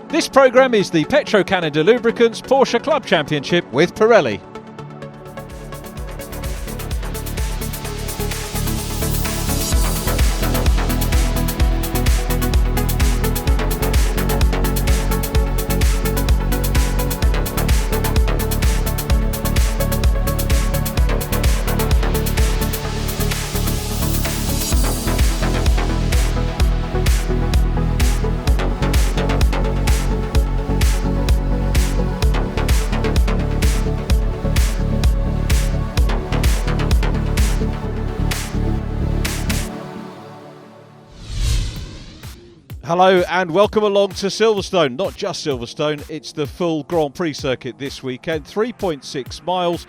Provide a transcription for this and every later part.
This programme is the Petro-Canada Lubricants Porsche Club Championship with Pirelli. Hello and welcome along to Silverstone. Not just Silverstone, it's the full Grand Prix circuit this weekend. 3.6 miles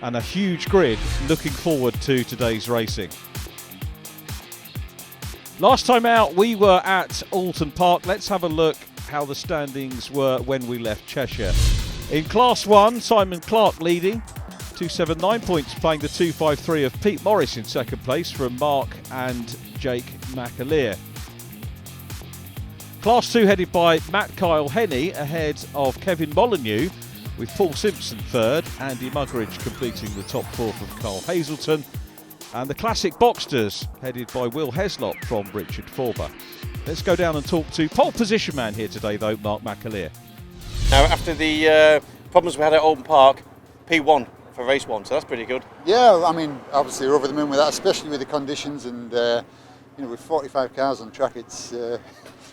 and a huge grid. Looking forward to today's racing. Last time out we were at Alton Park. Let's have a look how the standings were when we left Cheshire. In Class 1, Simon Clark leading. 279 points, playing the 253 of Pete Morris in second place from Mark and Jake McAleer. Class 2 headed by Matt Kyle Henney ahead of Kevin Molyneux with Paul Simpson third, Andy Muggeridge completing the top fourth of Carl Hazelton, and the Classic Boxsters headed by Will Heslop from Richard Forber. Let's go down and talk to pole position man here today though, Mark McAleer. Now after the problems we had at Alton Park, P1 for race 1, so that's pretty good. Yeah, I mean obviously we're over the moon with that, especially with the conditions and with 45 cars on track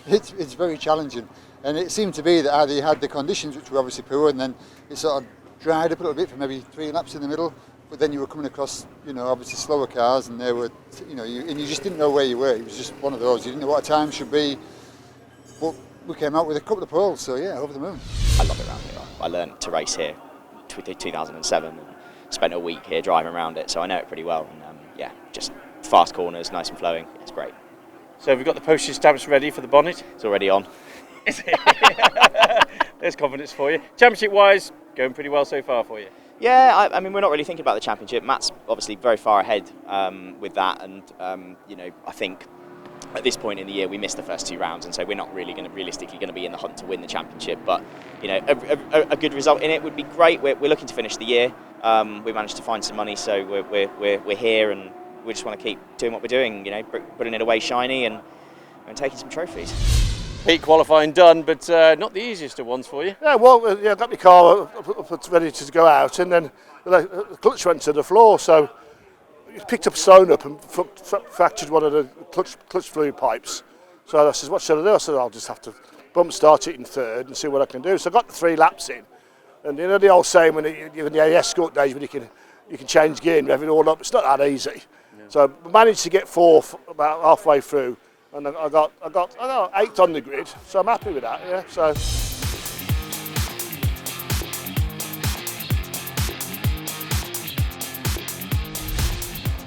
it's very challenging, and it seemed to be that either you had the conditions which were obviously poor and then it sort of dried up a little bit for maybe 3 laps in the middle, but then you were coming across obviously slower cars and they were and you just didn't know where you were. It was just one of those, you didn't know what a time should be, but we came out with a couple of poles, so yeah, over the moon. I love it around here. I learned to race here in 2007 and spent a week here driving around it, so I know it pretty well, and just fast corners, nice and flowing. It's great. So have we got the postage stamps ready for the bonnet? It's already on. Is it? There's confidence for you. Championship-wise, going pretty well so far for you? Yeah, I mean, we're not really thinking about the championship. Matt's obviously very far ahead with that, and I think at this point in the year we missed the first 2 rounds, and so we're not really realistically going to be in the hunt to win the championship. But a good result in it would be great. We're looking to finish the year. We managed to find some money, so we're here, and we just want to keep doing what we're doing, putting it away shiny and taking some trophies. Peak qualifying done, but not the easiest of ones for you. Yeah, well, I got my car up ready to go out, and then the clutch went to the floor, so it picked up stone up and fractured one of the clutch fluid pipes. So I said, what should I do? I said, I'll just have to bump start it in third and see what I can do. So I got the 3 laps in, and the old saying when you're in the escort days when you can change gear and rev it all up, it's not that easy. So I managed to get 4th about halfway through, and I got 8th on the grid, so I'm happy with that. Yeah. So.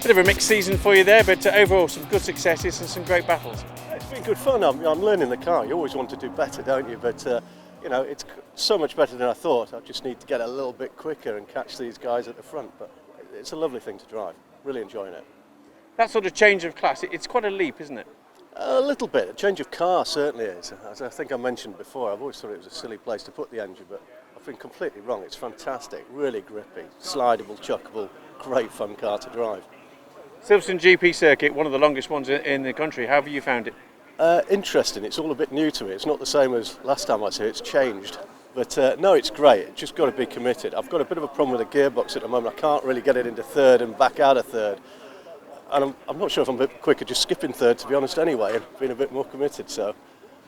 Bit of a mixed season for you there, but overall some good successes and some great battles. It's been good fun. I'm learning the car. You always want to do better, don't you? But it's so much better than I thought. I just need to get a little bit quicker and catch these guys at the front. But it's a lovely thing to drive. Really enjoying it. That sort of change of class, it's quite a leap, isn't it? A little bit. A change of car certainly is. As I think I mentioned before, I've always thought it was a silly place to put the engine, but I've been completely wrong. It's fantastic, really grippy, slidable, chuckable, great fun car to drive. Silverstone GP circuit, one of the longest ones in the country. How have you found it? Interesting. It's all a bit new to me. It's not the same as last time I was here. It's changed. But no, it's great. It's just got to be committed. I've got a bit of a problem with the gearbox at the moment. I can't really get it into third and back out of third. And I'm not sure if I'm a bit quicker just skipping third, to be honest, anyway, and being a bit more committed. So,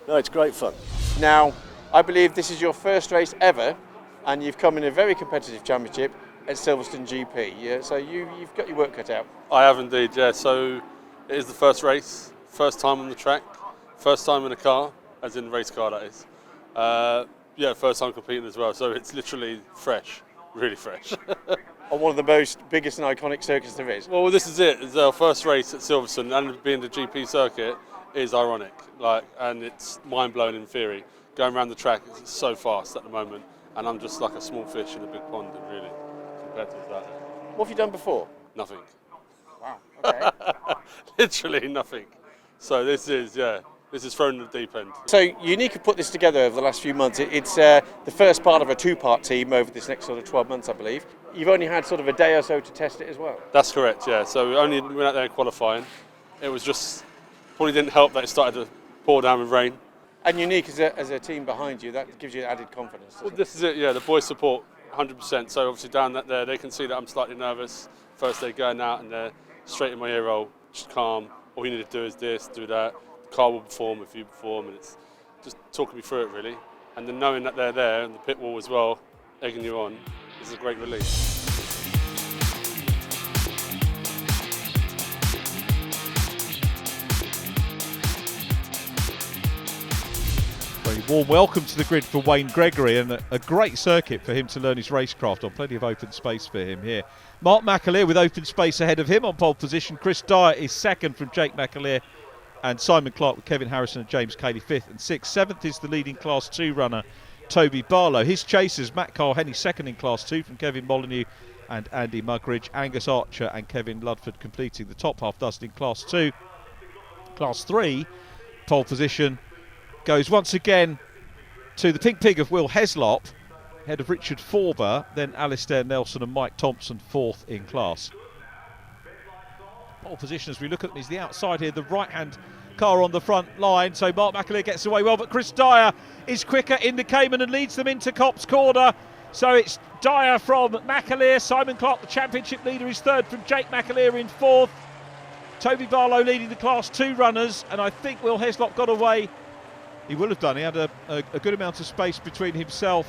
no, it's great fun. Now, I believe this is your first race ever, and you've come in a very competitive championship at Silverstone GP. Yeah, so you've got your work cut out. I have indeed, yeah. So it is the first race, first time on the track, first time in a car, as in race car that is. First time competing as well. So it's literally fresh, really fresh. On one of the biggest and iconic circuits there is. Well, this is it. It's our first race at Silverstone, and being the GP circuit is ironic. And it's mind-blowing in theory. Going around the track, it's so fast at the moment, and I'm just like a small fish in a big pond, really, compared to that. What have you done before? Nothing. Wow. Okay. Literally nothing. So this is, this is thrown in the deep end. So Unique have put this together over the last few months. It's the first part of a two-part team over this next sort of 12 months, I believe. You've only had sort of a day or so to test it as well. That's correct, yeah. So we only went out there qualifying. It was just, probably didn't help that it started to pour down with rain. And Unique as a team behind you, that gives you added confidence. Well, this is it, yeah. The boys support 100%. So obviously down that there, they can see that I'm slightly nervous. First day going out and they're straight in my ear roll, just calm. All you need to do is this, do that. The car will perform if you perform, and it's just talking me through it really. And then knowing that they're there and the pit wall as well, egging you on, is a great relief. Very warm welcome to the grid for Wayne Gregory, and a great circuit for him to learn his racecraft on. Plenty of open space for him here. Mark McAleer with open space ahead of him on pole position. Chris Dyer is second from Jake McAleer, and Simon Clark with Kevin Harrison and James Cayley fifth and sixth. Seventh is the leading Class 2 runner, Toby Barlow. His chasers, Matt Carl-Henny second in Class 2 from Kevin Molyneux and Andy Muggeridge. Angus Archer and Kevin Ludford completing the top half dozen in Class 2. Class 3 pole position goes once again to the Pink Pig of Will Heslop, ahead of Richard Forber, then Alistair Nelson and Mike Thompson fourth in class. Pole position as we look at them is the outside here, the right hand car on the front line, so Mark McAleer gets away well, but Chris Dyer is quicker in the Cayman and leads them into Copse Corner. So it's Dyer from McAleer. Simon Clark, the championship leader, is third from Jake McAleer in fourth. Toby Barlow leading the Class 2 runners, and I think Will Heslop got away. He will have done. He had a good amount of space between himself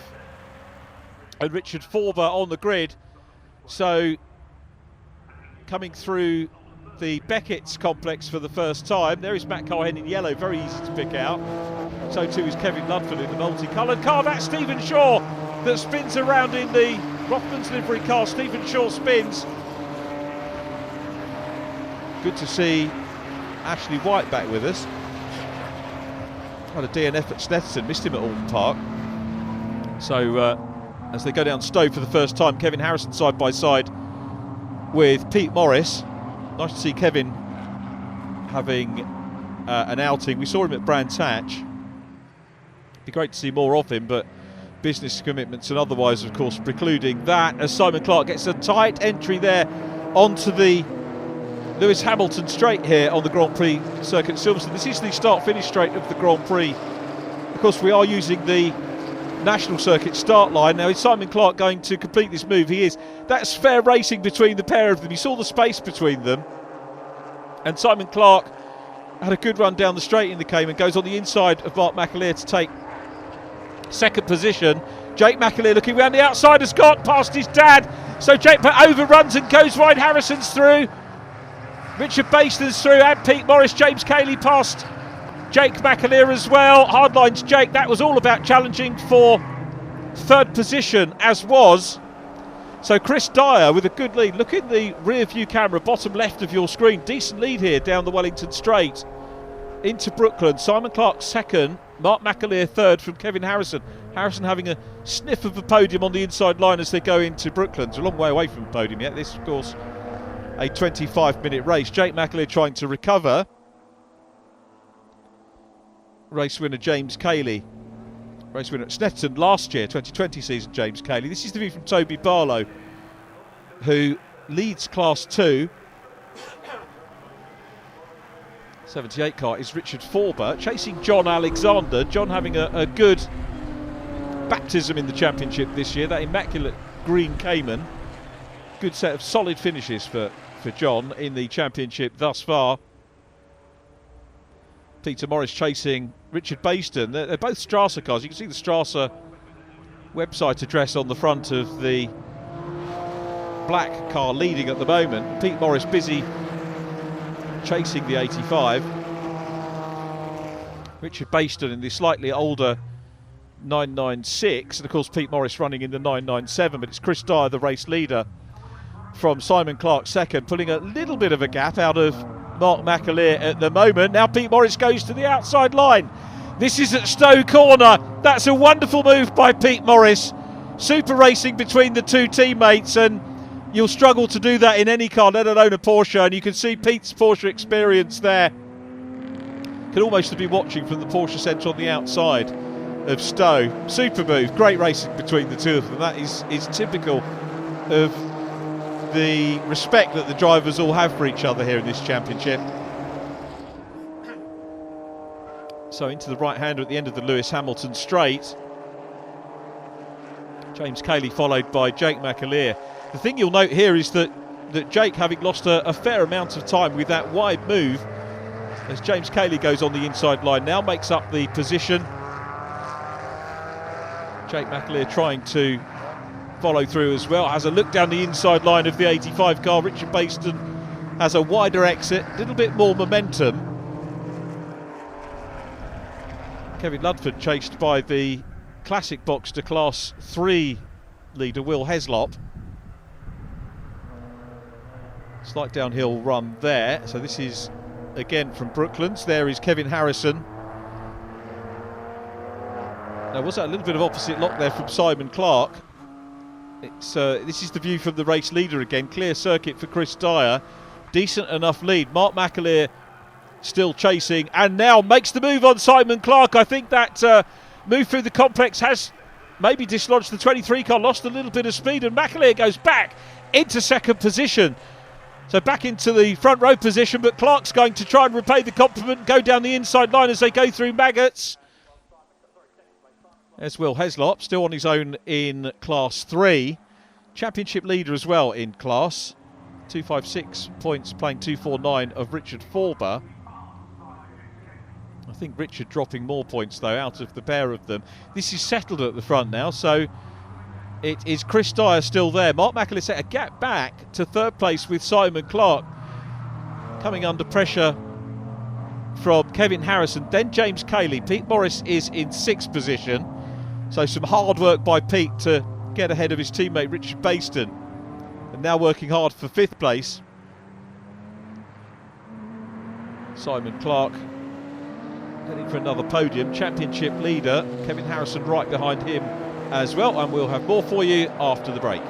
and Richard Forber on the grid. So coming through the Beckett's complex for the first time, there is Matt Carl-Henny in yellow, very easy to pick out. So too is Kevin Ludford in the multicoloured car. That's Stephen Shaw that spins around in the Rothmans livery car. Stephen Shaw spins. Good to see Ashley White back with us. Had a DNF at Snetterton, missed him at Alton Park. So as they go down Stowe for the first time, Kevin Harrison side by side with Pete Morris. Nice to see Kevin having an outing. We saw him at Brands Hatch. Be great to see more of him, but business commitments and otherwise, of course, precluding that, as Simon Clark gets a tight entry there onto the Lewis Hamilton straight here on the Grand Prix circuit at Silverstone. This is the start-finish straight of the Grand Prix. Of course, we are using the national circuit start line. Now, is Simon Clark going to complete this move? He is. That's fair racing between the pair of them. You saw the space between them. And Simon Clark had a good run down the straight in the Cayman, goes on the inside of Mark McAleer to take second position. Jake McAleer looking round the outside, has got past his dad. So Jake overruns and goes wide. Harrison's through. Richard Baston's through, and Pete Morris. James Cayley past Jake McAleer as well. Hardlines Jake, that was all about challenging for third position, as was. So Chris Dyer with a good lead. Look in the rear view camera, bottom left of your screen. Decent lead here down the Wellington Straight into Brooklyn. Simon Clark second, Mark McAleer third from Kevin Harrison. Harrison having a sniff of the podium on the inside line as they go into Brooklyn. It's a long way away from the podium yet. This, of course, a 25-minute race. Jake McAleer trying to recover. Race winner James Cayley. Race winner at Snetterton last year, 2020 season, James Cayley. This is the view from Toby Barlow, who leads Class 2. 78 car is Richard Forber, chasing John Alexander. John having a good baptism in the championship this year, that immaculate green Cayman. Good set of solid finishes for John in the championship thus far. Peter Morris chasing Richard Baston. They're both Strasser cars. You can see the Strasser website address on the front of the black car leading at the moment. Pete Morris busy chasing the 85. Richard Baston in the slightly older 996, and of course Pete Morris running in the 997, but it's Chris Dyer, the race leader, from Simon Clark second, pulling a little bit of a gap out of Mark McAleer at the moment. Now Pete Morris goes to the outside line. This is at Stowe Corner. That's a wonderful move by Pete Morris. Super racing between the two teammates, and you'll struggle to do that in any car, let alone a Porsche, and you can see Pete's Porsche experience there. Can almost be watching from the Porsche Centre on the outside of Stowe. Super move, great racing between the two of them. That is typical of the respect that the drivers all have for each other here in this championship. So into the right-hander at the end of the Lewis Hamilton straight. James Cayley followed by Jake McAleer. The thing you'll note here is that Jake, having lost a fair amount of time with that wide move, as James Cayley goes on the inside line now, makes up the position. Jake McAleer trying to follow through as well, has a look down the inside line of the 85 car. Richard Baston has a wider exit, a little bit more momentum. Kevin Ludford chased by the Classic Boxster Class 3 leader Will Heslop. Slight downhill run there. So this is again from Brooklands. There is Kevin Harrison. Now was that a little bit of opposite lock there from Simon Clark? This is the view from the race leader again. Clear circuit for Chris Dyer. Decent enough lead. Mark McAleer still chasing and now makes the move on Simon Clark. I think that move through the complex has maybe dislodged the 23 car, lost a little bit of speed, and McAleer goes back into second position. So back into the front row position, but Clark's going to try and repay the compliment and go down the inside line as they go through Maggots. There's Will Heslop, still on his own in Class 3. Championship leader as well in class. 256 points, playing 249 of Richard Forber. I think Richard dropping more points though out of the pair of them. This is settled at the front now, so it is Chris Dyer still there. Mark McAleer set a gap back to third place with Simon Clark, coming under pressure from Kevin Harrison, then James Cayley. Pete Morris is in sixth position, so some hard work by Pete to get ahead of his teammate Richard Baston, and now working hard for fifth place. Simon Clark heading for another podium. Championship leader Kevin Harrison right behind him as well, and we'll have more for you after the break.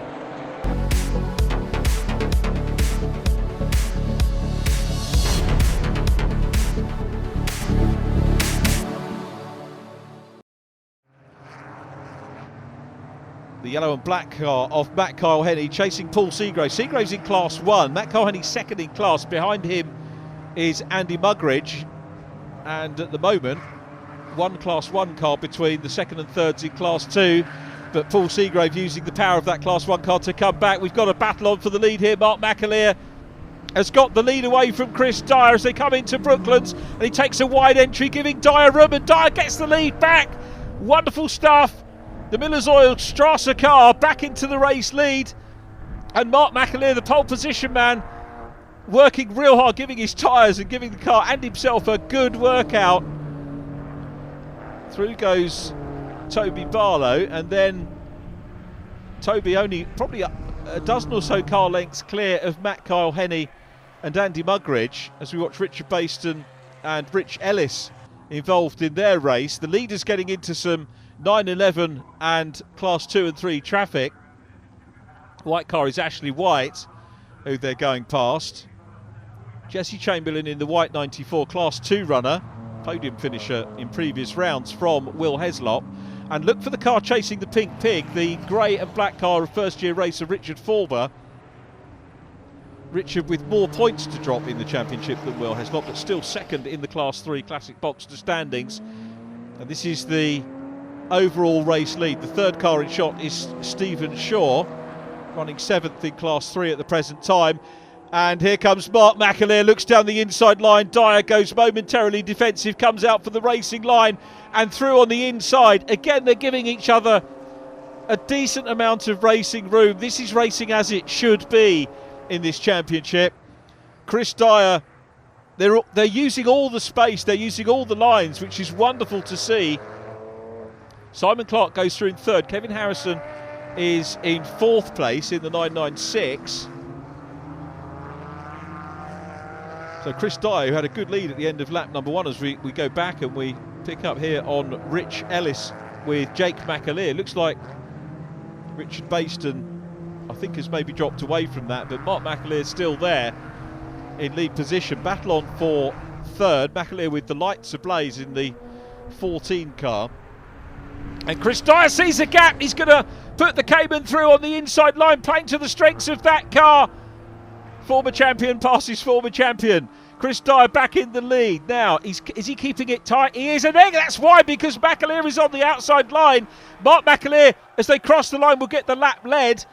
The yellow and black car of Matt Kyle Henney chasing Paul Seagrave. Seagrave's in Class 1, Matt Kyle Henney second in class. Behind him is Andy Muggeridge, and at the moment one Class 1 car between the second and thirds in Class 2, but Paul Seagrave using the power of that Class 1 car to come back. We've got a battle on for the lead here. Mark McAleer has got the lead away from Chris Dyer as they come into Brooklands, and he takes a wide entry, giving Dyer room, and Dyer gets the lead back. Wonderful stuff. The Miller's Oil Strasser car back into the race lead, and Mark McAleer, the pole position man, working real hard, giving his tyres and giving the car and himself a good workout. Through goes Toby Barlow, and then Toby only probably a dozen or so car lengths clear of Matt Kyle Henney and Andy Muggeridge as we watch Richard Baston and Rich Ellis involved in their race. The leaders getting into some 911 and Class 2 and 3 traffic. White car is Ashley White, who they're going past. Jesse Chamberlain in the white 94 Class 2 runner, podium finisher in previous rounds from Will Heslop. And look for the car chasing the Pink Pig, the grey and black car of first-year racer Richard Forber. Richard with more points to drop in the championship than Will Heslop, but still second in the Class 3 Classic Boxster standings. And this is the overall race lead. The third car in shot is Stephen Shaw, running seventh in Class 3 at the present time. And here comes Mark McAleer, looks down the inside line. Dyer goes momentarily defensive, comes out for the racing line and through on the inside. Again, they're giving each other a decent amount of racing room. This is racing as it should be in this championship. Chris Dyer, they're using all the space, they're using all the lines, which is wonderful to see. Simon Clark goes through in third. Kevin Harrison is in fourth place in the 996. So Chris Dyer, who had a good lead at the end of lap number one, as we go back and we pick up here on Rich Ellis with Jake McAleer. Looks like Richard Baston, I think, has maybe dropped away from that, but Mark McAleer still there in lead position. Battle on for third. McAleer with the lights ablaze in the 14 car. And Chris Dyer sees a gap. He's going to put the Cayman through on the inside line, playing to the strengths of that car. Former champion passes former champion. Chris Dyer back in the lead. Now, is he keeping it tight? He is, and that's why, because McAleer is on the outside line. Mark McAleer, as they cross the line, will get the lap led.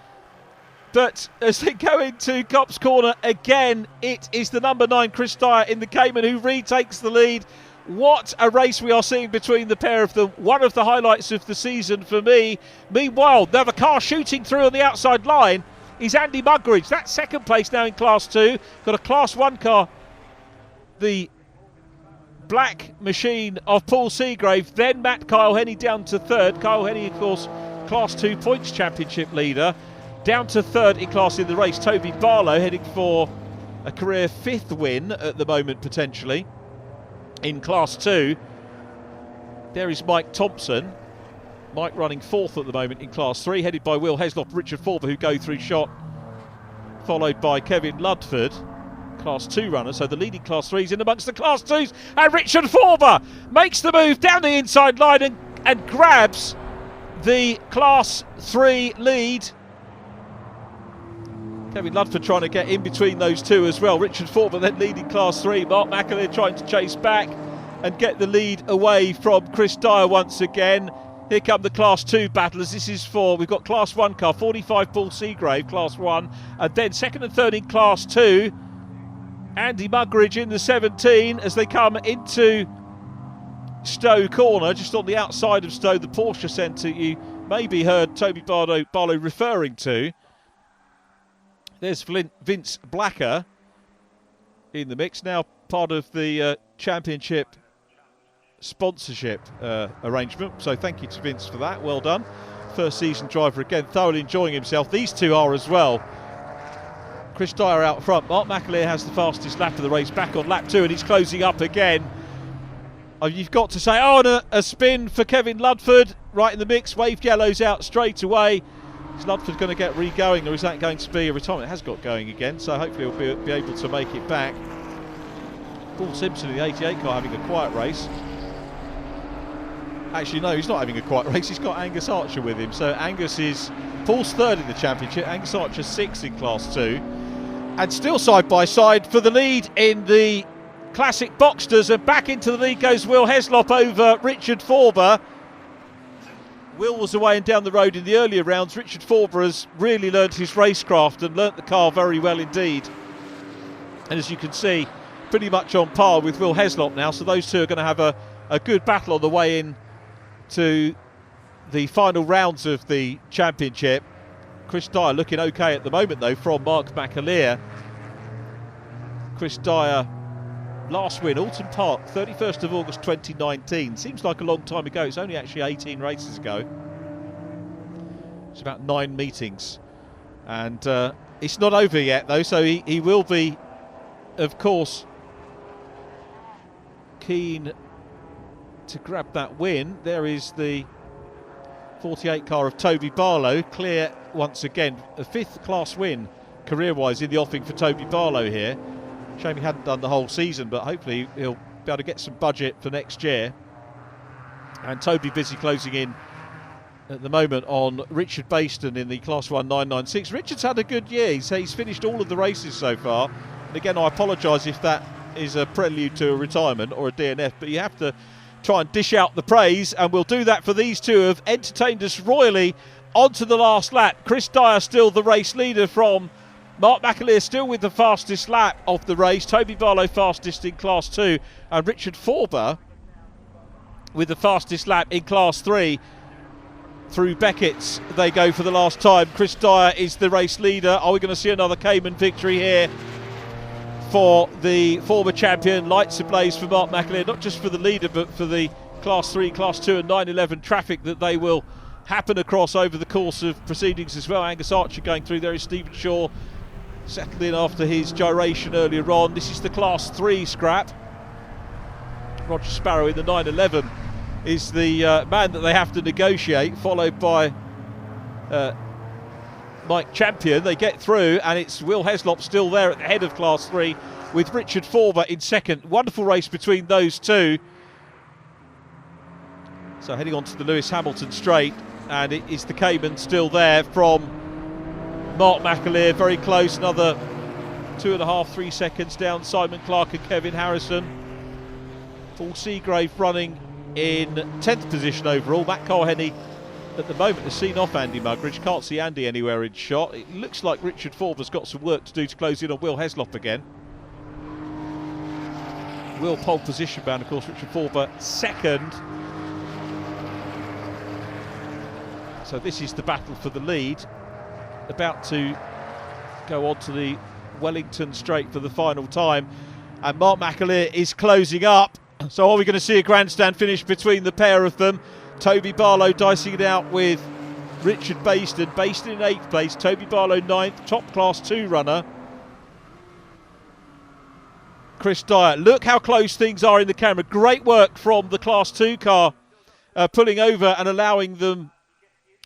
But as they go into Copse Corner again, it is the number 9 Chris Dyer in the Cayman who retakes the lead. What a race we are seeing between the pair of them. One of the highlights of the season for me. Meanwhile, they have a car shooting through on the outside line is Andy Muggeridge. That's second place now in Class 2. Got a Class 1 car, the black machine of Paul Seagrave. Then Matt Kyle Henny down to third. Kyle Henny, of course, Class 2 points championship leader. Down to third in class in the race, Toby Barlow, heading for a career 5th win at the moment, potentially, in Class 2. There is Mike Thompson. Mike running 4th at the moment in Class 3, headed by Will Heslop, Richard Forber, who go through shot, followed by Kevin Ludford, Class 2 runner. So the leading Class 3s in amongst the Class 2s, and Richard Forber makes the move down the inside line and grabs the Class 3 lead. Kevin Ludford trying to get in between those two as well. Richard Forber then leading Class 3. Mark McAleer trying to chase back and get the lead away from Chris Dyer once again. Here come the Class 2 battlers. This is for, we've got Class 1 car, 45 Paul Seagrave, Class 1. And then second and third in Class 2, Andy Muggeridge in the 17 as they come into Stowe Corner, just on the outside of Stowe, the Porsche Centre you maybe heard Toby Barlow referring to. There's Vince Blacker in the mix, now part of the championship sponsorship arrangement. So thank you to Vince for that, well done. First season driver again, thoroughly enjoying himself. These two are as well. Chris Dyer out front. Mark McAleer has the fastest lap of the race, back on lap 2, and he's closing up again. You've got to say, and a spin for Kevin Ludford, right in the mix. Waved yellows out straight away. Is Ludford going to get re-going, or is that going to be a retirement? It has got going again, so hopefully he'll be able to make it back. Paul Simpson in the 88 car having a quiet race. Actually, no, he's not having a quiet race. He's got Angus Archer with him. So Angus is Paul's 3rd in the championship. Angus Archer 6th in Class 2. And still side by side for the lead in the Classic Boxsters. And back into the lead goes Will Heslop over Richard Forber. Will was away and down the road in the earlier rounds. Richard Forber has really learnt his racecraft and learnt the car very well indeed. And as you can see, pretty much on par with Will Heslop now. So those two are going to have a good battle on the way in to the final rounds of the championship. Chris Dyer looking okay at the moment though from Mark McAleer. Chris Dyer, last win, Alton Park, 31st of August 2019. Seems like a long time ago. It's only actually 18 races ago. It's about 9 meetings. And it's not over yet though, so he will be, of course, keen to grab that win. There is the 48 car of Toby Barlow, clear once again. A 5th class win career-wise in the offing for Toby Barlow here. Shame he hadn't done the whole season, but hopefully he'll be able to get some budget for next year. And Toby busy closing in at the moment on Richard Baston in the Class 1 996. Richard's had a good year. He's finished all of the races so far. And again, I apologise if that is a prelude to a retirement or a DNF, but you have to try and dish out the praise, and we'll do that for these two who have entertained us royally onto the last lap. Chris Dyer still the race leader from Mark McAleer, still with the fastest lap of the race. Toby Barlow fastest in Class 2, and Richard Forber with the fastest lap in Class 3. Through Beckett's they go for the last time. Chris Dyer is the race leader. Are we going to see another Cayman victory here for the former champion? Lights ablaze for Mark McAleer, not just for the leader but for the Class 3, Class 2 and 911 traffic that they will happen across over the course of proceedings as well. Angus Archer going through. There is Stephen Shaw settled in after his gyration earlier on. This is the Class 3 scrap. Roger Sparrow in the 911 is the man that they have to negotiate, followed by Mike Champion. They get through, and it's Will Heslop still there at the head of Class 3. with Richard Forber in second. Wonderful race between those two. So heading on to the Lewis Hamilton straight, and it is the Cayman still there from Mark McAleer, very close, another 2.5-3 seconds down Simon Clark and Kevin Harrison. Paul Seagrave running in 10th position overall. Matt Cole-Henny at the moment has seen off Andy Muggeridge. Can't see Andy anywhere in shot. It looks like Richard Forber's got some work to do to close in on Will Heslop again. Will pole position bound, of course. Richard Forber second. So this is the battle for the lead. About to go on to the Wellington straight for the final time. And Mark McAleer is closing up. So are we going to see a grandstand finish between the pair of them? Toby Barlow dicing it out with Richard Baston. Baston in 8th place, Toby Barlow 9th, top class 2 runner. Chris Dyer, look how close things are in the camera. Great work from the class 2 car, pulling over and allowing them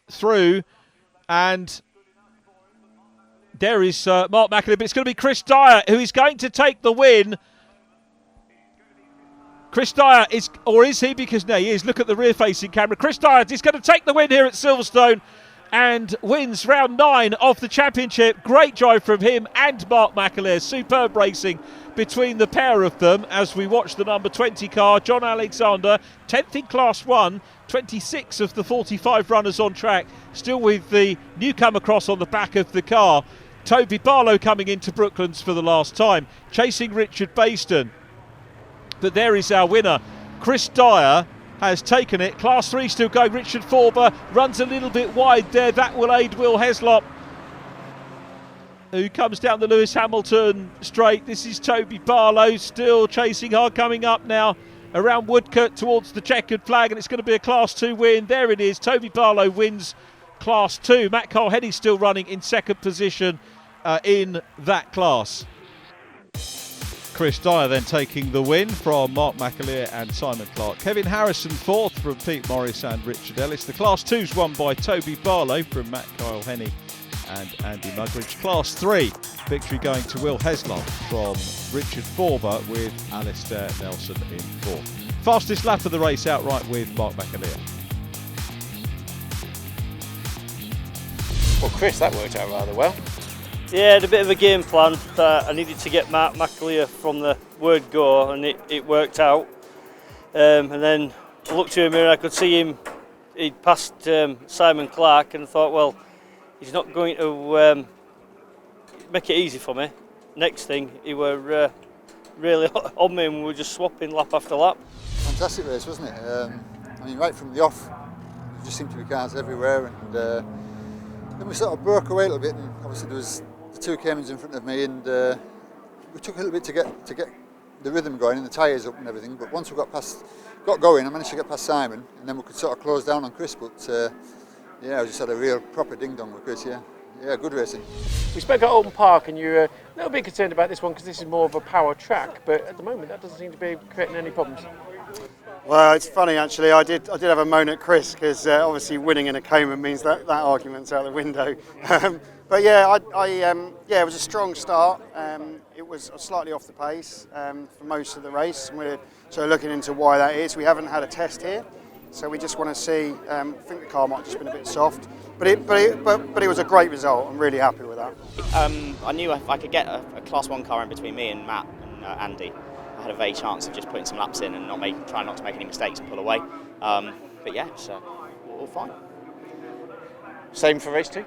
through. And there is Mark McAleer, but it's going to be Chris Dyer who is going to take the win. Chris Dyer is, or is he? Because no, he is. Look at the rear-facing camera. Chris Dyer is going to take the win here at Silverstone and wins round 9 of the championship. Great drive from him and Mark McAleer. Superb racing between the pair of them as we watch the number 20 car, John Alexander, 10th in Class 1, 26 of the 45 runners on track, still with the newcomer cross on the back of the car. Toby Barlow coming into Brooklands for the last time, chasing Richard Baston. But there is our winner. Chris Dyer has taken it. Class 3 still going. Richard Forber runs a little bit wide there. That will aid Will Heslop, who comes down the Lewis Hamilton straight. This is Toby Barlow still chasing hard, coming up now around Woodcote towards the checkered flag, and it's going to be a Class 2 win. There it is. Toby Barlow wins Class 2. Matt Cole-Henny still running in second position in that class. Chris Dyer then taking the win from Mark McAleer and Simon Clark. Kevin Harrison fourth from Pete Morris and Richard Ellis. The Class 2's won by Toby Barlow from Matt Cole-Henny and Andy Muggeridge. Class 3 victory going to Will Heslop from Richard Forber with Alistair Nelson in fourth. Fastest lap of the race outright with Mark McAleer. Well, Chris, that worked out rather well. Yeah, I had a bit of a game plan that I needed to get Mark McAleer from the word go, and it worked out. And then I looked to him and I could see him, he'd passed Simon Clark, and I thought, well, he's not going to make it easy for me. Next thing, he were really on me and we were just swapping lap after lap. Fantastic race, wasn't it? I mean, right from the off, there just seemed to be cars everywhere, and then we sort of broke away a little bit, and obviously there was the two Caymans in front of me, and we took a little bit to get the rhythm going and the tyres up and everything. But once we got going, I managed to get past Simon, and then we could sort of close down on Chris. But yeah, I just had a real proper ding dong with Chris. Yeah, good racing. We spoke at Oldham Park, and you were a little bit concerned about this one because this is more of a power track. But at the moment, that doesn't seem to be creating any problems. Well, it's funny actually. I did have a moan at Chris because obviously winning in a Cayman means that argument's out the window. But yeah, it was a strong start. It was slightly off the pace for most of the race, and we're sort of looking into why that is. We haven't had a test here, so we just want to see. I think the car might have just been a bit soft, but it was a great result. I'm really happy with that. I knew if I could get a Class 1 car in between me and Matt and Andy, I had a very chance of just putting some laps in and trying not to make any mistakes and pull away. But yeah, so all fine. Same for race 2?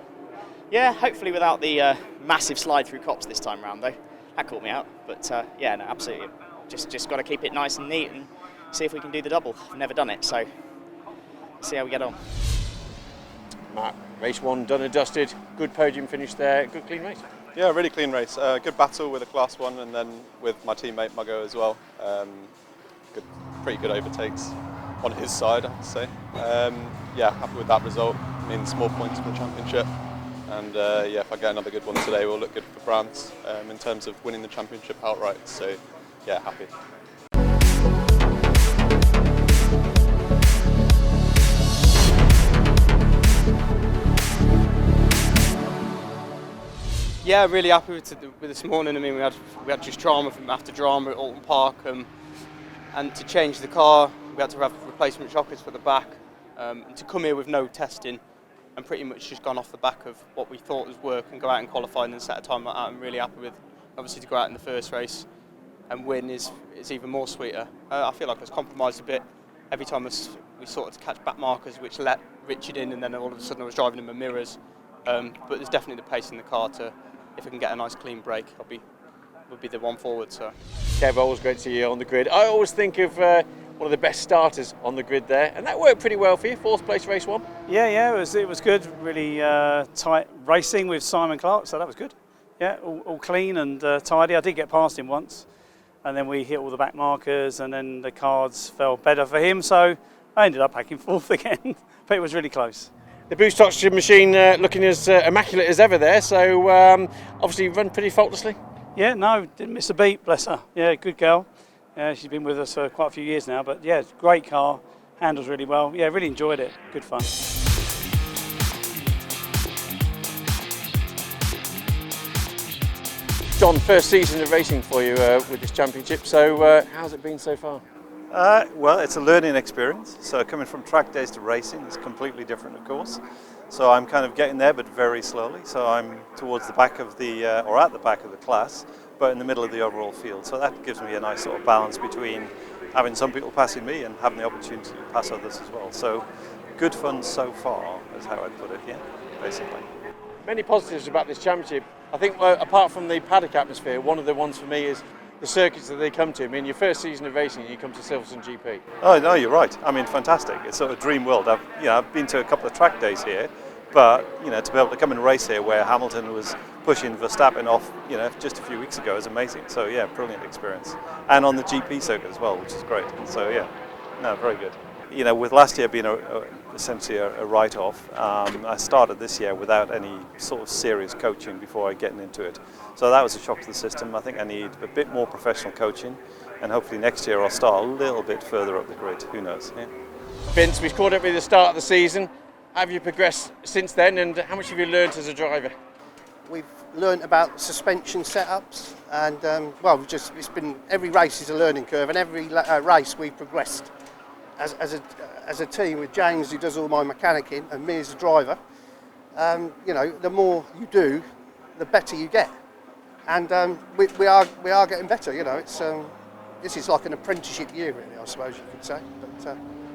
Yeah, hopefully without the massive slide through Copse this time round though. That caught me out, but yeah, no, absolutely. Just got to keep it nice and neat and see if we can do the double. I've never done it, so see how we get on. Mark, race 1 done and dusted. Good podium finish there. Good clean race. Yeah, really clean race. Good battle with a Class 1 and then with my teammate Muggo as well. Pretty good overtakes on his side, I have to say. Yeah, happy with that result. Means more points for the championship. And yeah, if I get another good one today, we'll look good for France in terms of winning the championship outright. So yeah, happy. Yeah, really happy with this morning. I mean, we had just drama from after drama at Alton Park, and to change the car, we had to have replacement shockers for the back. And to come here with no testing, and pretty much just gone off the back of what we thought was work, and go out and qualify and then set a time like that, I'm really happy with. Obviously, to go out in the first race and win is even more sweeter. I feel like I was compromised a bit every time we sort of catch back markers, which let Richard in, and then all of a sudden I was driving in my mirrors. But there's definitely the pace in the car to, if I can get a nice clean break, would be the one forward. So, Kev, always great to see you on the grid. I always think of one of the best starters on the grid there, and that worked pretty well for you. 4th place, race 1. Yeah, it was good. Really tight racing with Simon Clark, so that was good. Yeah, all clean and tidy. I did get past him once, and then we hit all the back markers, and then the cards fell better for him. So I ended up packing 4th again, but it was really close. The boost oxygen machine looking as immaculate as ever there, so obviously run pretty faultlessly. Yeah, no, didn't miss a beat, bless her. Yeah, good girl. Yeah, she's been with us for quite a few years now, but yeah, great car, handles really well. Yeah, really enjoyed it, good fun. John, first season of racing for you with this championship, so how's it been so far? Well, it's a learning experience, so coming from track days to racing is completely different, of course. So I'm kind of getting there, but very slowly. So I'm towards the back of the, or at the back of the class, but in the middle of the overall field. So that gives me a nice sort of balance between having some people passing me and having the opportunity to pass others as well. So good fun so far, is how I'd put it, yeah, basically. Many positives about this championship. I think apart from the paddock atmosphere, one of the ones for me is the circuits that they come to. I mean, your first season of racing, you come to Silverstone GP. Oh no, you're right. I mean, fantastic. It's sort of a dream world. I've been to a couple of track days here, but to be able to come and race here where Hamilton was pushing Verstappen off, just a few weeks ago is amazing. So yeah, brilliant experience. And on the GP circuit as well, which is great. So yeah, no, very good. With last year being essentially a write-off, I started this year without any sort of serious coaching before getting into it. So that was a shock to the system. I think I need a bit more professional coaching, and hopefully next year I'll start a little bit further up the grid. Who knows? Yeah. Vince, we've caught up with the start of the season. How have you progressed since then, and how much have you learned as a driver? We've learned about suspension setups, and it's been every race is a learning curve, and every race we've progressed. As a team with James, who does all my mechanicking, and me as a driver, the more you do, the better you get, and we are getting better. This is like an apprenticeship year, really, I suppose you could say.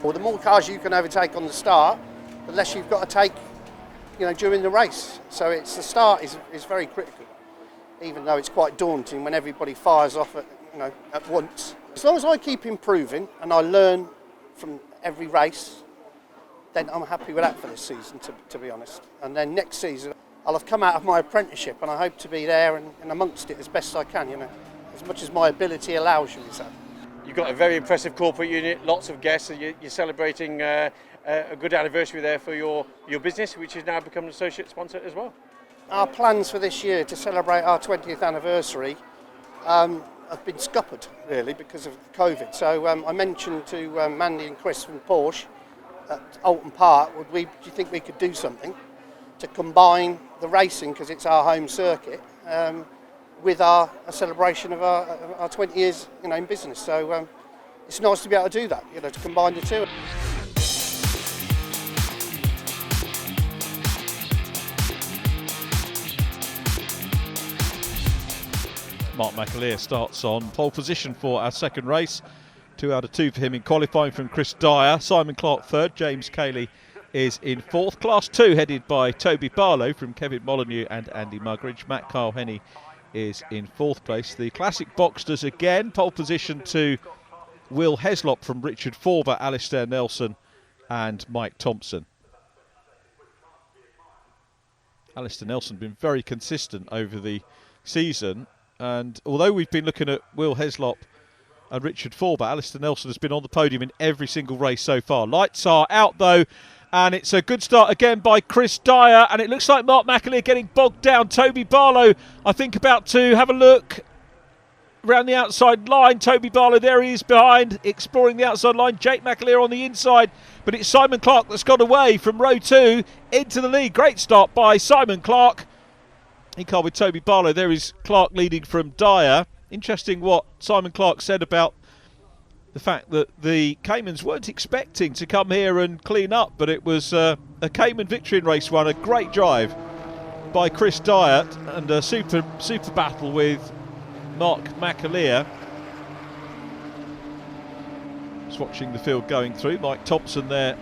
But the more cars you can overtake on the start, the less you've got to take, during the race. So the start is very critical, even though it's quite daunting when everybody fires off at once. As long as I keep improving and I learn from every race, then I'm happy with that for this season, to be honest. And then next season, I'll have come out of my apprenticeship, and I hope to be there and amongst it as best I can, as much as my ability allows, you say. You've got a very impressive corporate unit, lots of guests, and you're celebrating a good anniversary there for your business, which has now become an associate sponsor as well. Our plans for this year to celebrate our 20th anniversary have been scuppered, really, because of COVID. So I mentioned to Mandy and Chris from Porsche at Alton Park, do you think we could do something to combine the racing, because it's our home circuit, with a celebration of our 20 years in business. So it's nice to be able to do that, to combine the two. Mark McAleer starts on pole position for our second race. 2 out of 2 for him in qualifying from Chris Dyer. Simon Clark third. James Cayley is in fourth. Class 2 headed by Toby Barlow from Kevin Molyneux and Andy Muggeridge. Matt Kyle Henney is in fourth place. The Classic Boxsters again. Pole position to Will Heslop from Richard Forber, Alistair Nelson and Mike Thompson. Alistair Nelson been very consistent over the season. And although we've been looking at Will Heslop and Richard Forber, Alistair Nelson has been on the podium in every single race so far. Lights are out though, and it's a good start again by Chris Dyer, and it looks like Mark McAleer getting bogged down. Toby Barlow, I think, about to have a look around the outside line. Toby Barlow, there he is behind, exploring the outside line. Jake McAleer on the inside, but it's Simon Clark that's got away from row 2 into the lead. Great start by Simon Clark. in car with Toby Barlow. There is Clark leading from Dyer. Interesting what Simon Clark said about the fact that the Caymans weren't expecting to come here and clean up, but it was a Cayman victory in race 1. A great drive by Chris Dyer and a super battle with Mark McAleer. Just watching the field going through. Mike Thompson there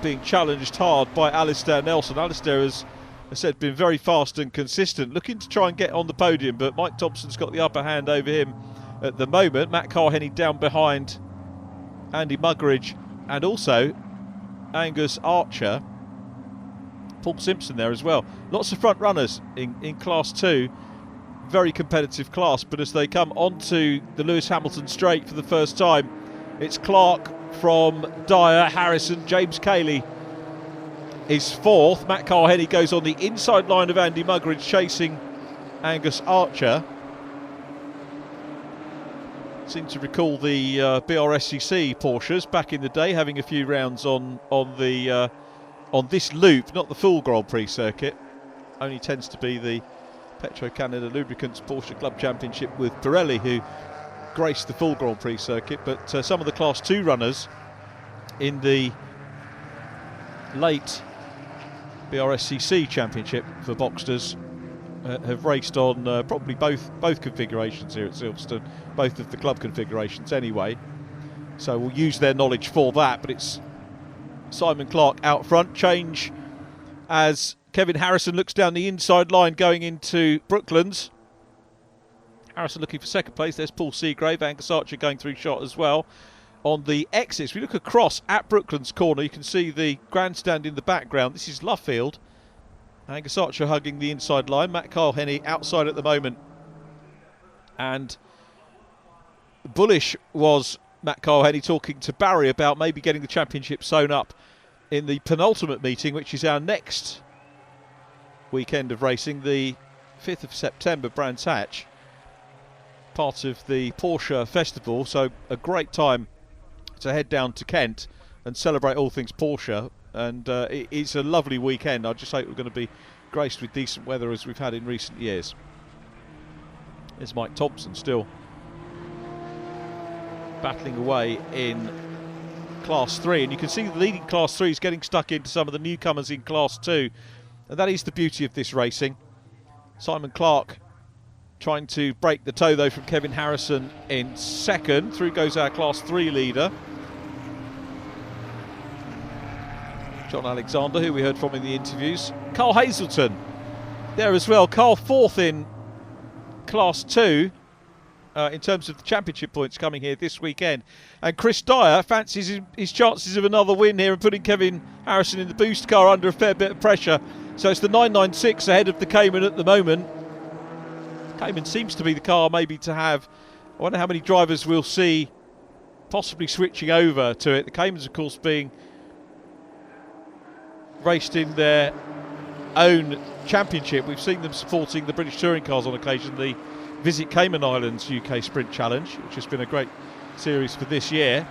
being challenged hard by Alistair Nelson. Alistair has, I said, been very fast and consistent, looking to try and get on the podium, but Mike Thompson's got the upper hand over him at the moment. Matt Carhenny down behind Andy Muggeridge and also Angus Archer. Paul Simpson there as well. Lots of front runners in Class 2. Very competitive class, but as they come onto the Lewis Hamilton straight for the first time, it's Clark from Dyer, Harrison, James Cayley is 4th. Matt Carhenny goes on the inside line of Andy Muggeridge, chasing Angus Archer. Seem to recall the BRSCC Porsches back in the day, having a few rounds on this loop, not the full Grand Prix circuit. Only tends to be the Petro-Canada Lubricants Porsche Club Championship with Pirelli, who graced the full Grand Prix circuit. But some of the Class 2 runners in the late BRSCC Championship for Boxsters have raced on probably both configurations here at Silverstone, both of the club configurations anyway. So we'll use their knowledge for that. But it's Simon Clark out front. Change as Kevin Harrison looks down the inside line going into Brooklands. Harrison looking for second place. There's Paul Seagrave. Angus Archer going through shot as well. On the exits, we look across at Brooklands corner. You can see the grandstand in the background. This is Luffield. Angus Archer hugging the inside line. Matt Carhenny outside at the moment. And bullish was Matt Carhenny talking to Barry about maybe getting the championship sewn up in the penultimate meeting, which is our next weekend of racing, the 5th of September, Brands Hatch. Part of the Porsche Festival, so a great time to head down to Kent and celebrate all things Porsche. And it's a lovely weekend. I just hope we're going to be graced with decent weather as we've had in recent years. There's Mike Thompson still battling away in Class 3, and you can see the leading Class 3 is getting stuck into some of the newcomers in Class 2, and that is the beauty of this racing. Simon Clark trying to break the toe though from Kevin Harrison in second. Through goes our Class 3 leader, John Alexander, who we heard from in the interviews. Carl Hazelton there as well. Carl 4th in Class 2 in terms of the championship points coming here this weekend. And Chris Dyer fancies his chances of another win here and putting Kevin Harrison in the boost car under a fair bit of pressure. So it's the 996 ahead of the Cayman at the moment. Cayman seems to be the car maybe to have. I wonder how many drivers we'll see possibly switching over to it. The Caymans, of course, being raced in their own championship. We've seen them supporting the British touring cars on occasion, the Visit Cayman Islands UK Sprint Challenge, which has been a great series for this year.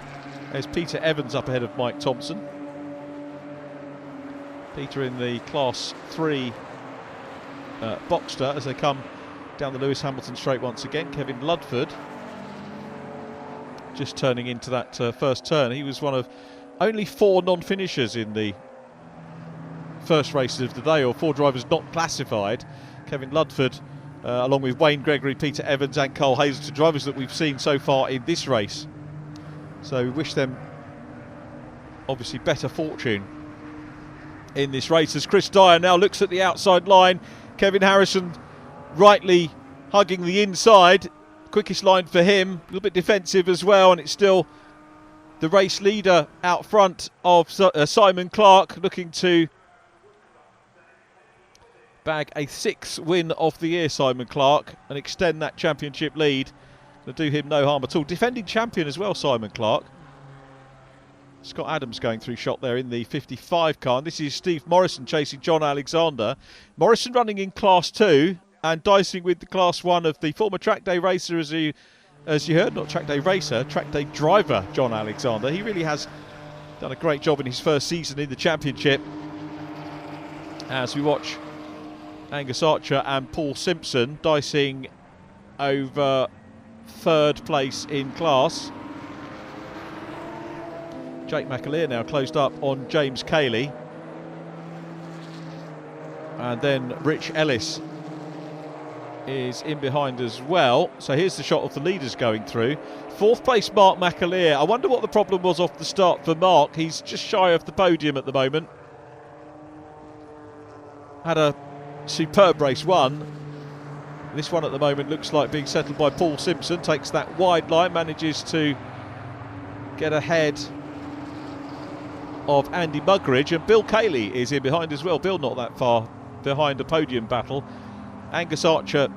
There's Peter Evans up ahead of Mike Thompson. Peter in the Class 3 Boxster as they come down the Lewis Hamilton straight once again. Kevin Ludford just turning into that first turn. He was one of only 4 non-finishers in the first races of the day, or 4 drivers not classified. Kevin Ludford along with Wayne Gregory, Peter Evans and Carl Hazelton, drivers that we've seen so far in this race. So we wish them obviously better fortune in this race as Chris Dyer now looks at the outside line. Kevin Harrison rightly hugging the inside. Quickest line for him, a little bit defensive as well, and it's still the race leader out front of Simon Clark, looking to bag a 6th win of the year, Simon Clark, and extend that championship lead. Going to do him no harm at all. Defending champion as well, Simon Clark. Scott Adams going through shot there in the 55 car. And this is Steve Morrison chasing John Alexander. Morrison running in Class 2 and dicing with the Class 1 of the former track day racer, as you heard, not track day racer, track day driver, John Alexander. He really has done a great job in his first season in the championship. As we watch Angus Archer and Paul Simpson dicing over third place in class. Jake McAleer now closed up on James Cayley. And then Rich Ellis is in behind as well. So here's the shot of the leaders going through. Fourth place Mark McAleer. I wonder what the problem was off the start for Mark. He's just shy of the podium at the moment. Had a superb race one. This one at the moment looks like being settled by Paul Simpson. Takes that wide line, manages to get ahead of Andy Muggeridge, and Bill Cayley is in behind as well. Bill not that far behind a podium battle. Angus Archer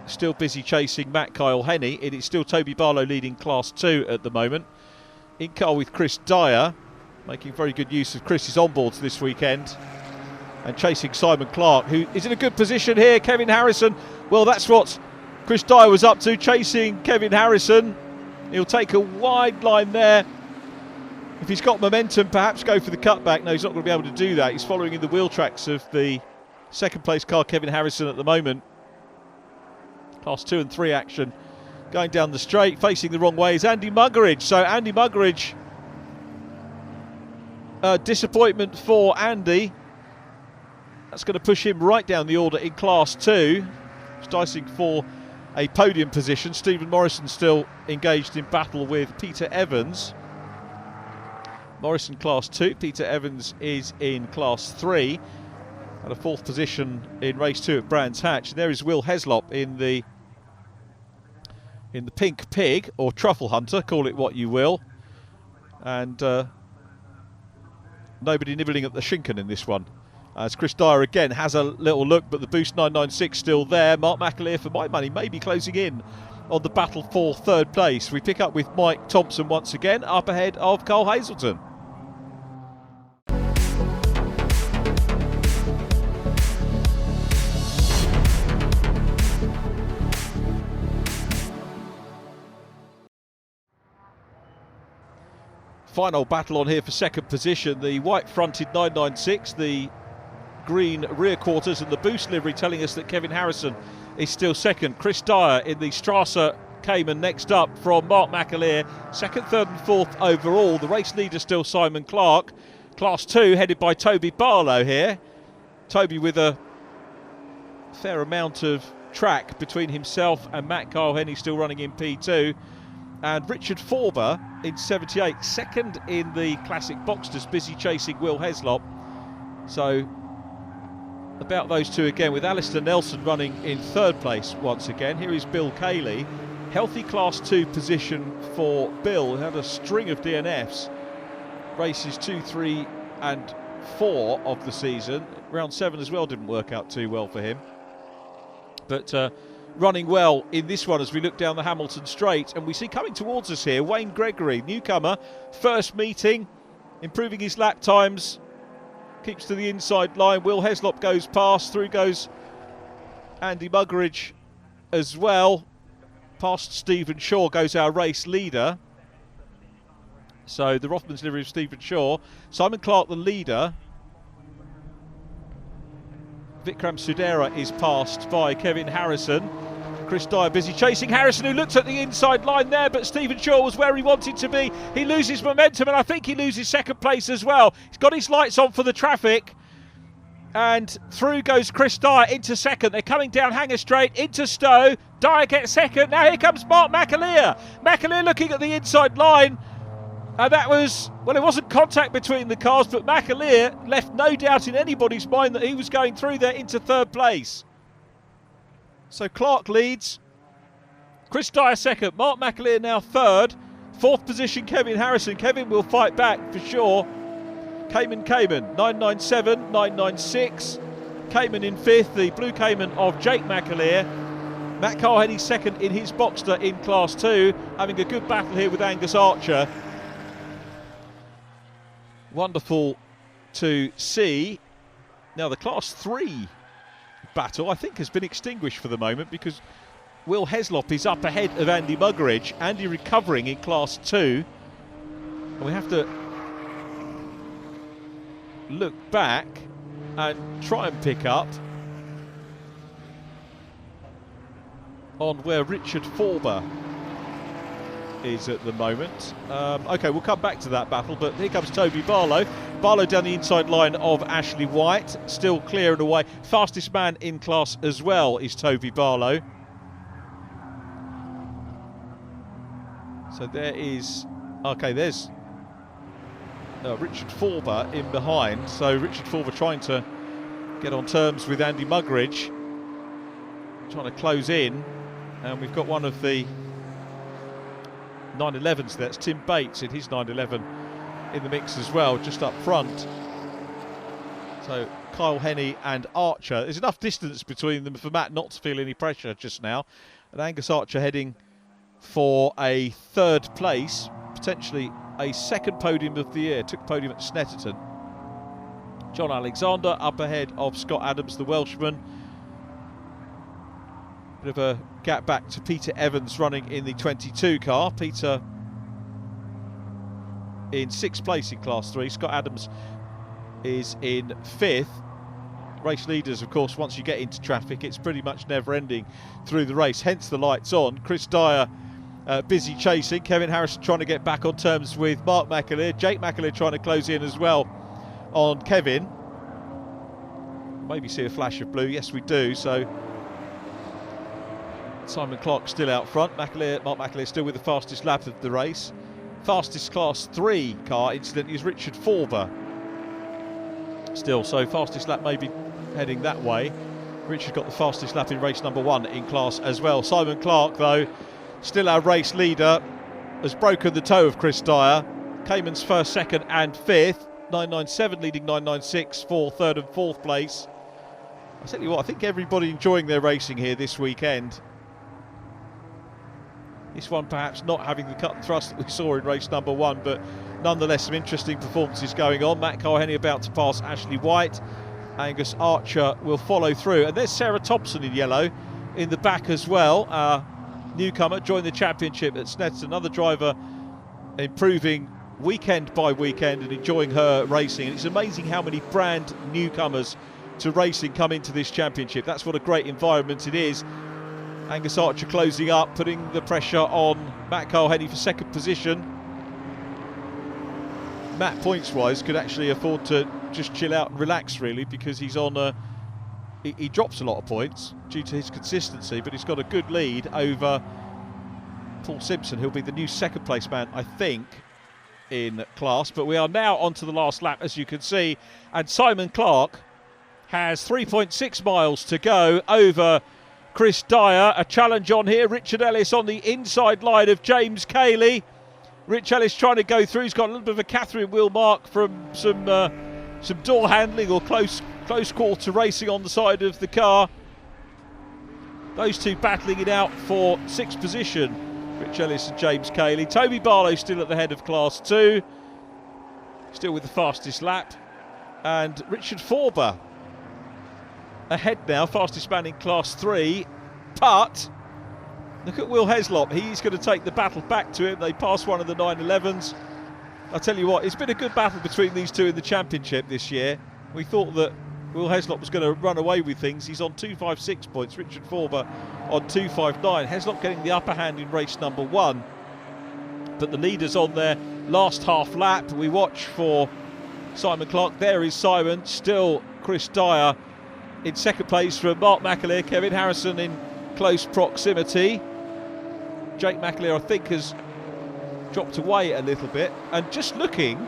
still busy chasing Matt Kyle Henney. It is still Toby Barlow leading Class 2 at the moment. In car with Chris Dyer, making very good use of Chris's onboards this weekend. And chasing Simon Clark, who is in a good position here. Kevin Harrison, well, that's what Chris Dyer was up to, chasing Kevin Harrison. He'll take a wide line there. If he's got momentum, perhaps go for the cutback. No, he's not going to be able to do that. He's following in the wheel tracks of the second place car, Kevin Harrison, at the moment. Class 2 and 3 action going down the straight. Facing the wrong way is Andy Muggeridge. So Andy Muggeridge, disappointment for Andy. That's going to push him right down the order in Class 2. He's dicing for a podium position. Stephen Morrison still engaged in battle with Peter Evans. Morrison Class 2, Peter Evans is in Class 3. At a fourth position in race 2 at Brands Hatch. And there is Will Heslop in the Pink Pig, or Truffle Hunter, call it what you will. And nobody nibbling at the Schinken in this one. As Chris Dyer again has a little look, but the Boost 996 still there. Mark McAleer, for my money, maybe closing in on the battle for third place. We pick up with Mike Thompson once again, up ahead of Carl Hazelton. Final battle on here for second position. The white-fronted 996, the green rear quarters and the Boost livery telling us that Kevin Harrison is still second. Chris Dyer in the Strasser Cayman next up from Mark McAleer. Second, third and fourth overall. The race leader still Simon Clark. Class 2 headed by Toby Barlow here. Toby with a fair amount of track between himself and Matt Kyle Henney still running in P2. And Richard Forber in 78, second in the Classic Boxsters, busy chasing Will Heslop. So about those two again, with Alistair Nelson running in third place once again. Here is Bill Cayley. Healthy Class 2 position for Bill, who had a string of DNFs. Races 2, 3 and 4 of the season. Round 7 as well didn't work out too well for him. But running well in this one as we look down the Hamilton Straight, and we see coming towards us here Wayne Gregory, newcomer, first meeting, improving his lap times, keeps to the inside line. Will Heslop goes past, through goes Andy Muggeridge as well. Past Stephen Shaw goes our race leader. So the Rothmans livery of Stephen Shaw. Simon Clark the leader. Vikram Sudera is passed by Kevin Harrison. Chris Dyer busy chasing Harrison, who looked at the inside line there, but Stephen Shaw was where he wanted to be. He loses momentum, and I think he loses second place as well. He's got his lights on for the traffic. And through goes Chris Dyer into second. They're coming down Hanger Straight into Stowe. Dyer gets second. Now here comes Mark McAleer. McAleer looking at the inside line. And that was, well, it wasn't contact between the cars, but McAleer left no doubt in anybody's mind that he was going through there into third place. So Clark leads. Chris Dyer second. Mark McAleer now third. Fourth position, Kevin Harrison. Kevin will fight back for sure. Cayman, 997, 996. Cayman in fifth, the blue Cayman of Jake McAleer. Matt Carhenny second in his Boxster in Class 2, having a good battle here with Angus Archer. Wonderful to see. Now the Class 3 battle, I think, has been extinguished for the moment because Will Heslop is up ahead of Andy Muggeridge. Andy recovering in Class 2. And we have to look back and try and pick up on where Richard Forber is at the moment. Okay, we'll come back to that battle, but here comes Toby Barlow. Barlow down the inside line of Ashley White, still clearing away. Fastest man in class as well is Toby Barlow. So there is, okay, there's Richard Forber in behind. So Richard Forber trying to get on terms with Andy Muggeridge, trying to close in, and we've got one of the 911s, that's Tim Bates in his 911 in the mix as well, just up front. So Kyle Henney and Archer, there's enough distance between them for Matt not to feel any pressure just now. And Angus Archer heading for a third place, potentially a second podium of the year. Took podium at Snetterton. John Alexander up ahead of Scott Adams, the Welshman. Bit of a gap back to Peter Evans running in the 22 car. Peter in 6th place in Class 3. Scott Adams is in 5th. Race leaders, of course, once you get into traffic, it's pretty much never-ending through the race, hence the lights on. Chris Dyer busy chasing. Kevin Harrison trying to get back on terms with Mark McAleer. Jake McAleer trying to close in as well on Kevin. Maybe see a flash of blue. Yes, we do. So Simon Clark still out front. Mark McAleer still with the fastest lap of the race. Fastest Class 3 car, incidentally, is Richard Forber. Still, so fastest lap maybe heading that way. Richard got the fastest lap in race number 1 in class as well. Simon Clark, though, still our race leader, has broken the toe of Chris Dyer. Cayman's 1st, 2nd and 5th. 997 leading 996 for 3rd and 4th place. I'll tell you what, I think everybody enjoying their racing here this weekend. This one perhaps not having the cut and thrust that we saw in race number 1, but nonetheless some interesting performances going on. Matt Cole-Henny about to pass Ashley White. Angus Archer will follow through. And there's Sarah Thompson in yellow in the back as well. Newcomer, joined the championship at Snetterton. Another driver improving weekend by weekend and enjoying her racing. And it's amazing how many brand newcomers to racing come into this championship. That's what a great environment it is. Angus Archer closing up, putting the pressure on Matt Cole-Henny for 2nd position. Matt, points-wise, could actually afford to just chill out and relax, really, because he's on he drops a lot of points due to his consistency, but he's got a good lead over Paul Simpson, who'll be the new 2nd place man, I think, in class. But we are now on to the last lap, as you can see, and Simon Clark has 3.6 miles to go over Chris Dyer. A challenge on here. Richard Ellis on the inside line of James Cayley. Rich Ellis trying to go through. He's got a little bit of a Catherine wheel mark from some door handling or close quarter racing on the side of the car. Those two battling it out for 6th position, Rich Ellis and James Cayley. Toby Barlow still at the head of Class 2, still with the fastest lap. And Richard Forber ahead now, fastest man in Class 3. But look at Will Heslop, he's going to take the battle back to him. They pass one of the 911s. I'll tell you what, it's been a good battle between these two in the championship this year. We thought that Will Heslop was going to run away with things. He's on 256 points, Richard Forber on 259. Heslop getting the upper hand in race number 1. But the leaders on their last half lap. We watch for Simon Clark. There is Simon, still Chris Dyer in 2nd place from Mark McAleer. Kevin Harrison in close proximity. Jake McAleer, I think, has dropped away a little bit. And just looking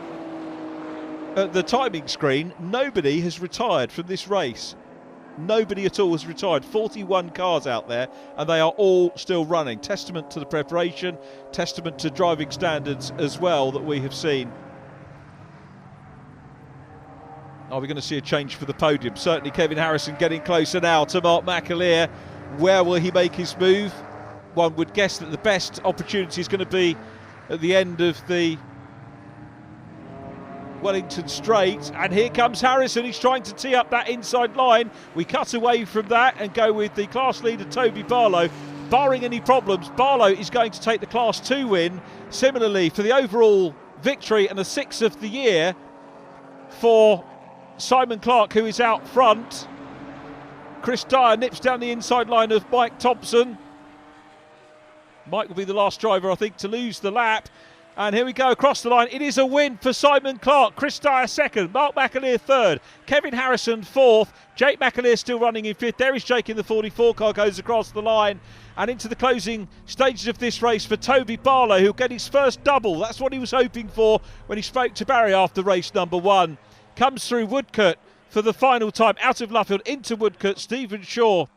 at the timing screen, nobody has retired from this race. Nobody at all has retired. 41 cars out there, and they are all still running. Testament to the preparation, testament to driving standards as well that we have seen. Are we going to see a change for the podium? Certainly Kevin Harrison getting closer now to Mark McAleer. Where will he make his move? One would guess that the best opportunity is going to be at the end of the Wellington Straight. And here comes Harrison. He's trying to tee up that inside line. We cut away from that and go with the class leader, Toby Barlow. Barring any problems, Barlow is going to take the Class 2 win. Similarly, for the overall victory and the 6th of the year for Simon Clark, who is out front. Chris Dyer nips down the inside line of Mike Thompson. Mike will be the last driver, I think, to lose the lap. And here we go across the line. It is a win for Simon Clark. Chris Dyer second, Mark McAleer third, Kevin Harrison fourth, Jake McAleer still running in fifth. There is Jake in the 44 car, goes across the line. And into the closing stages of this race for Toby Barlow, who'll get his first double. That's what he was hoping for when he spoke to Barry after race number 1. Comes through Woodcote for the final time, out of Luffield into Woodcote. Stephen Shaw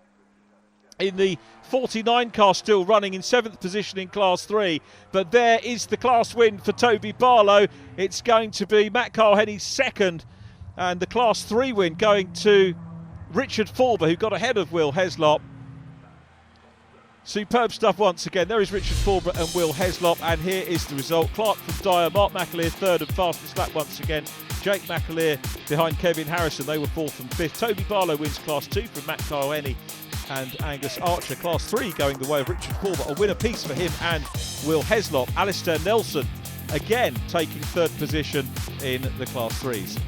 in the 49 car still running in 7th position in Class 3. But there is the class win for Toby Barlow. It's going to be Matt Kyle-Henny's second, and the Class 3 win going to Richard Forber, who got ahead of Will Heslop. Superb stuff once again. There is Richard Forber and Will Heslop, and here is the result. Clark from Dyer, Mark McAleer third and fastest lap once again. Jake McAleer behind Kevin Harrison, they were 4th and 5th. Toby Barlow wins Class 2 from Matt Kyle-Henny and Angus Archer. Class 3 going the way of Richard Forber, a win apiece for him and Will Heslop. Alistair Nelson again taking 3rd position in the Class 3s.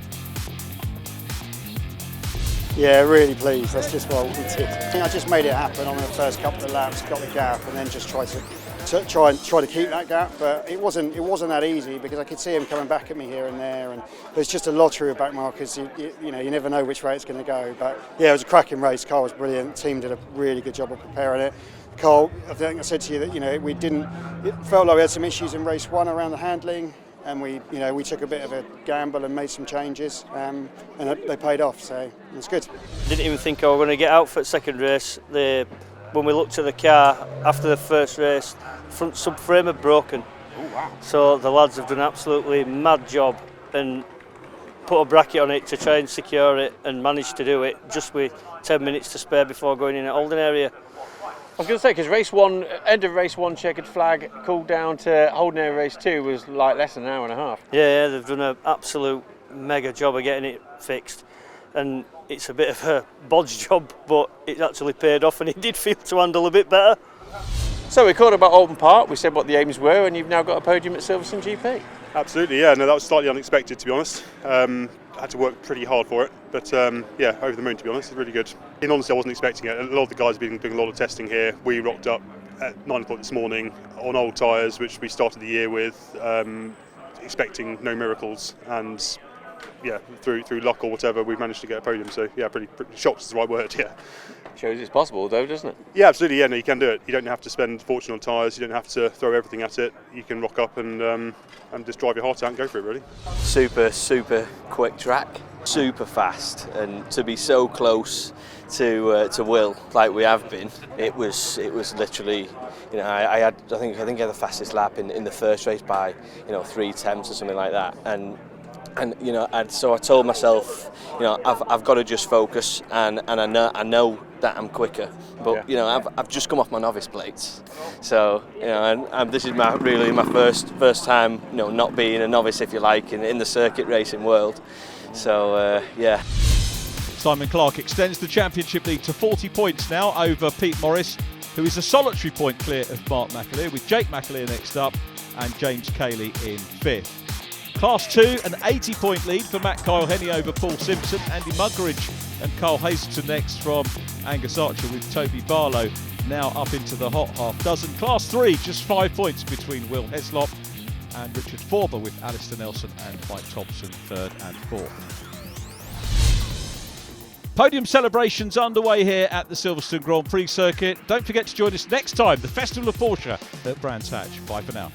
Yeah, really pleased. That's just what we did. I think I just made it happen on the first couple of laps, got the gap, and then just tried to keep that gap. But it wasn't that easy because I could see him coming back at me here and there, and it's just a lottery of back markers. You know, you never know which way it's going to go. But yeah, it was a cracking race. Carl was brilliant. The team did a really good job of preparing it. Carl, I think I said to you that it felt like we had some issues in race 1 around the handling. And we took a bit of a gamble and made some changes, and they paid off. So it was good. Didn't even think I was going to get out for the second race. When we looked at the car after the first race, front subframe had broken. Oh wow! So the lads have done an absolutely mad job and put a bracket on it to try and secure it, and managed to do it just with 10 minutes to spare before going in at holding area. I was going to say, because race 1, end of race 1, checkered flag, cooled down to holding area race 2 was like less than an hour and a half. Yeah, they've done an absolute mega job of getting it fixed, and it's a bit of a bodge job, but it actually paid off, and it did feel to handle a bit better. So we caught about Alton Park, we said what the aims were, and you've now got a podium at Silverstone GP. Absolutely, yeah. No, that was slightly unexpected, to be honest. Had to work pretty hard for it, but yeah, over the moon, to be honest. It's really good. In honesty, I wasn't expecting it. A lot of the guys have been doing a lot of testing here. We rocked up at 9 o'clock this morning on old tyres, which we started the year with, expecting no miracles, and yeah, through luck or whatever, we've managed to get a podium. So yeah, pretty shocked is the right word. Yeah. Shows it's possible, though, doesn't it? Yeah, absolutely. Yeah, no, you can do it. You don't have to spend a fortune on tyres. You don't have to throw everything at it. You can rock up and just drive your heart out and go for it, really. Super quick track, super fast, and to be so close to Will like we have been, it was literally, you know, I think I had the fastest lap in the first race by 3 attempts or something like that, and you know, so I told myself, you know, I've got to just focus, and I know that I'm quicker, but yeah. You know, I've just come off my novice plates, so you know, and this is really my first time, you know, not being a novice, if you like, in the circuit racing world. So yeah. Simon Clark extends the championship lead to 40 points now over Pete Morris, who is a solitary point clear of Mark McAleer, with Jake McAleer next up and James Cayley in 5th. Class 2, an 80-point lead for Matt Kyle-Henny over Paul Simpson. Andy Muggeridge and Carl Hazelton next from Angus Archer, with Toby Barlow now up into the hot half dozen. Class 3, just 5 points between Will Heslop and Richard Forber, with Alistair Nelson and Mike Thompson 3rd and 4th. Podium celebrations underway here at the Silverstone Grand Prix circuit. Don't forget to join us next time, the Festival of Porsche at Brands Hatch. Bye for now.